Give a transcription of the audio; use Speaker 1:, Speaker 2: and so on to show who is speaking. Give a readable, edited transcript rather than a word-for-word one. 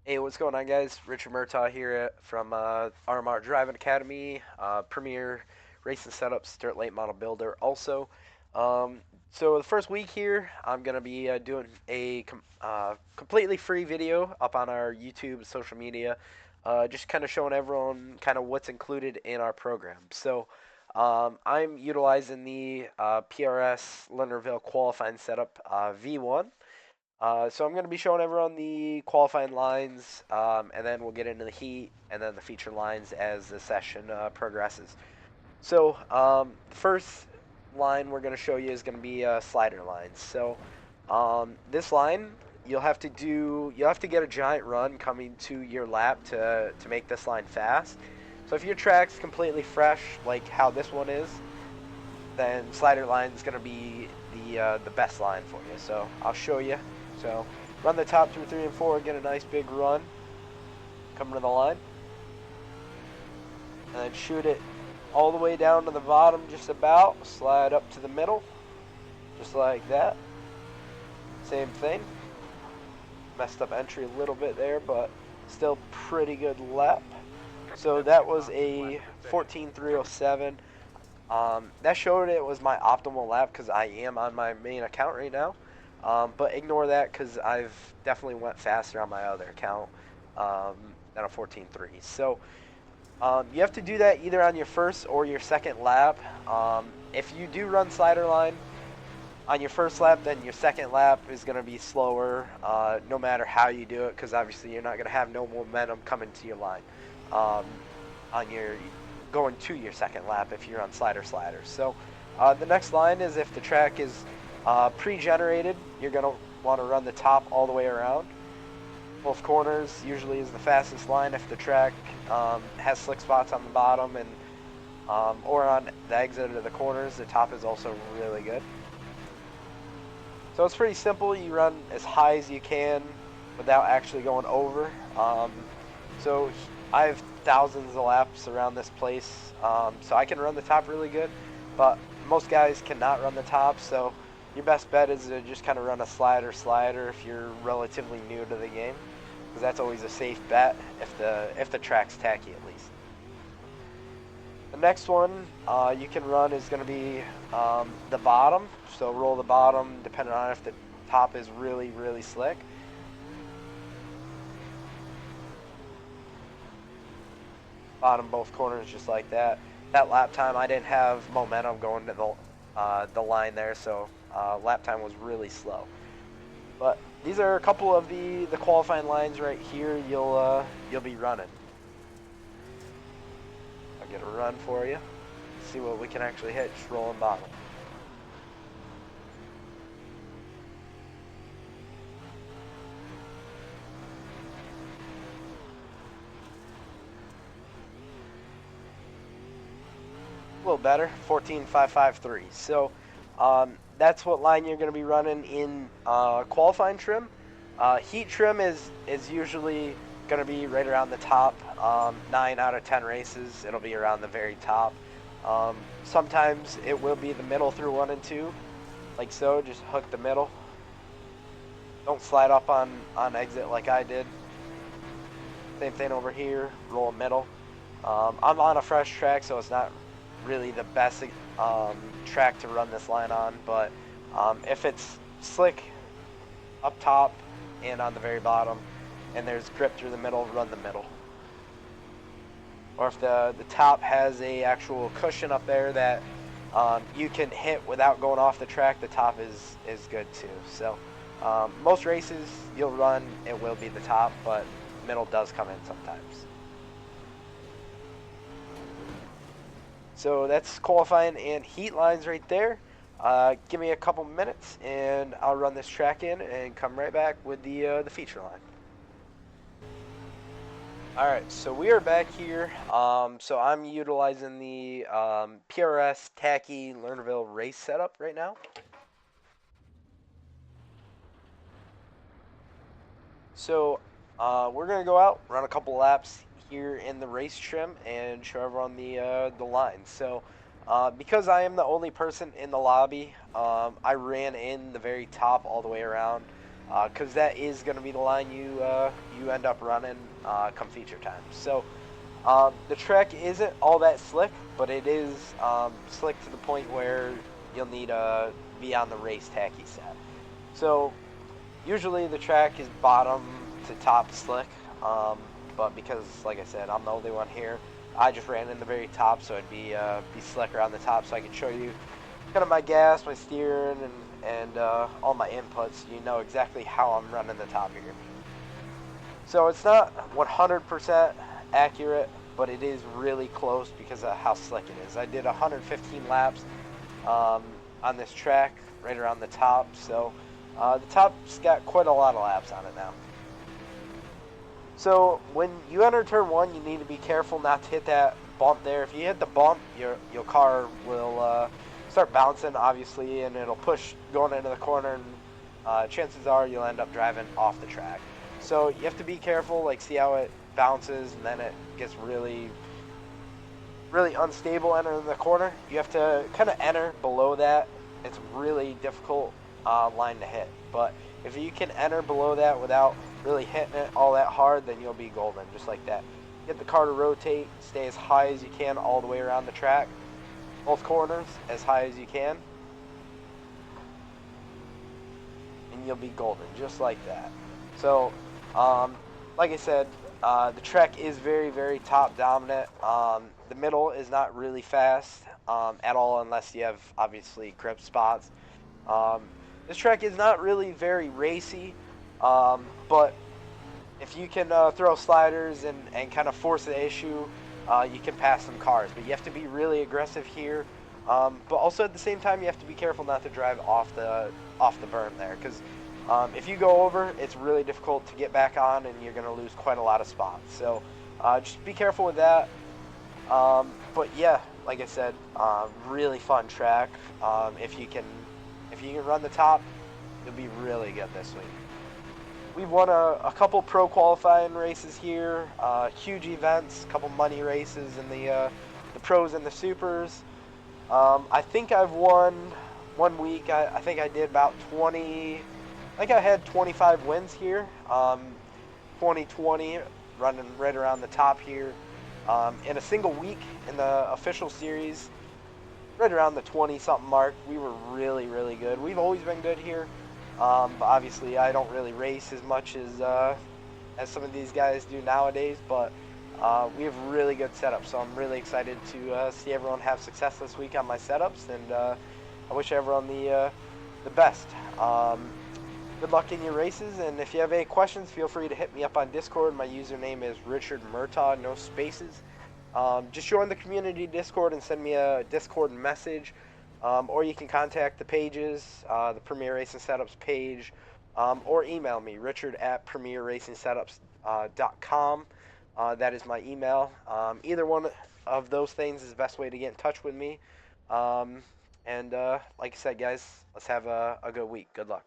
Speaker 1: Hey, what's going on, guys? Richard Murtaugh here from RMR Driving Academy, premier racing setups, dirt late model builder. Also, um, so the first week here, I'm gonna be doing a completely free video up on our YouTube, social media, just kind of showing everyone kind of what's included in our program. So, I'm utilizing the PRS Lernerville qualifying setup V1. So I'm going to be showing everyone the qualifying lines, and then we'll get into the heat and then the feature lines as the session progresses. So the first line we're going to show you is going to be slider lines. So this line you'll have to get a giant run coming to your lap to make this line fast. So if your track's completely fresh, like how this one is, then slider line is going to be the best line for you. So I'll show you. So run the top 2, 3, and 4, get a nice big run, come to the line, and then shoot it all the way down to the bottom just about, slide up to the middle, just like that. Same thing. Messed up entry a little bit there, but still pretty good lap. So that was a 14.307. That showed it was my optimal lap because I am on my main account right now. But ignore that because I've definitely went faster on my other account than a 14.3. So you have to do that either on your first or your second lap. If you do run slider line on your first lap, then your second lap is going to be slower no matter how you do it because obviously you're not going to have no momentum coming to your line on your going to your second lap if you're on slider. So the next line is if the track is pre-generated, you're going to want to run the top all the way around. Both corners usually is the fastest line if the track has slick spots on the bottom and or on the exit of the corners. The top is also really good. So it's pretty simple. You run as high as you can without actually going over. So I have thousands of laps around this place, so I can run the top really good, but most guys cannot run the top, so your best bet is to just kind of run a slider if you're relatively new to the game, because that's always a safe bet if the track's tacky at least. The next one you can run is going to be the bottom, so roll the bottom depending on if the top is really slick. Bottom both corners just like that. That lap time, I didn't have momentum going to the line there, so lap time was really slow. But these are a couple of the qualifying lines right here you'll be running. I'll get a run for you. See what we can actually hit, just rolling bottom. A little better, 14.553. So that's what line you're going to be running in qualifying trim. Heat trim is usually going to be right around the top. 9 out of 10 races, it'll be around the very top. Sometimes it will be the middle through 1 and 2, like so. Just hook the middle. Don't slide up on exit like I did. Same thing over here, roll middle. I'm on a fresh track, so it's not really the best track to run this line on, but if it's slick up top and on the very bottom and there's grip through the middle, run the middle. Or if the top has a actual cushion up there that you can hit without going off the track, the top is good too. So most races you'll run, it will be the top, but middle does come in sometimes. So that's qualifying and heat lines right there. Give me a couple minutes and I'll run this track in and come right back with the feature line. Alright, so we are back here. So I'm utilizing the PRS Tacky Lernerville race setup right now. So we're going to go out, run a couple laps here in the race trim and show everyone the line. So because I am the only person in the lobby, I ran in the very top all the way around. because that is going to be the line you end up running come feature time. So the track isn't all that slick, but it is slick to the point where you'll need to be on the race tacky set. So usually the track is bottom to top slick, but because, like I said, I'm the only one here, I just ran in the very top, so it'd be slicker on the top, so I can show you kind of my gas, my steering, and all my inputs. You know exactly how I'm running the top here. So it's not 100% accurate, but it is really close because of how slick it is. I did 115 laps on this track right around the top, so the top's got quite a lot of laps on it now. So when you enter turn one, you need to be careful not to hit that bump there. If you hit the bump, your car will start bouncing, obviously, and it'll push going into the corner, and chances are you'll end up driving off the track. So you have to be careful, like see how it bounces, and then it gets really, really unstable entering the corner. You have to kind of enter below that. It's really difficult line to hit, but if you can enter below that without really hitting it all that hard, then you'll be golden, just like that. Get the car to rotate, stay as high as you can all the way around the track, both corners as high as you can, and you'll be golden, just like that. So, like I said, the track is very, very top dominant. The middle is not really fast at all unless you have, obviously, grip spots. This track is not really very racy, but if you can throw sliders and kind of force the issue, you can pass some cars. But you have to be really aggressive here. But also at the same time, you have to be careful not to drive off the berm there, because if you go over, it's really difficult to get back on, and you're going to lose quite a lot of spots. So just be careful with that. But yeah, like I said, really fun track. If you can run the top, you'll be really good this week. We've won a couple pro qualifying races here, huge events, a couple money races in the pros and the supers. I think I've won 1 week. I think I did about 20. I think I had 25 wins here. 2020, running right around the top here. In a single week in the official series, right around the 20-something mark. We were really, really good. We've always been good here. But obviously, I don't really race as much as some of these guys do nowadays. But we have really good setups, so I'm really excited to see everyone have success this week on my setups, and I wish everyone the best. Good luck in your races, and if you have any questions, feel free to hit me up on Discord. My username is Richard Murtaugh, no spaces. Just join the community Discord and send me a Discord message, or you can contact the pages, the Premier Racing Setups page, or email me, richard@premierracingsetups.com. That is my email. Either one of those things is the best way to get in touch with me. And like I said, guys, let's have a good week. Good luck.